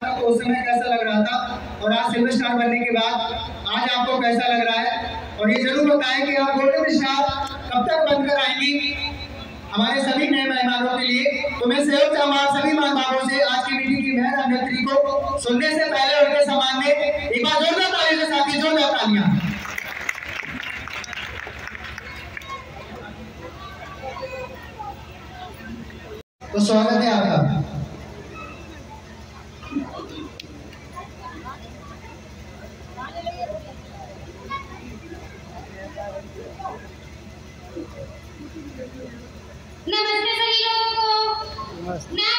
तो उस समय कैसा लग रहा था और आज सिल्वर स्टार बनने के बाद आज आपको कैसा लग रहा है, और ये जरूर बताएं कि आप गोल्डन स्टार कब तक बनकर आएंगी हमारे सभी नए मेहमानों के लिए। तो मैं सहयोग चाहूंगा सभी मेहमानों से आज की मीटिंग की मेहर अभिनेत्री को सुनने से पहले उनके सम्मान में एक बार जोरदार ताली के साथ जोरदार तालियां। तो स्वागत है आपका। नमस्ते सभी लोगों को।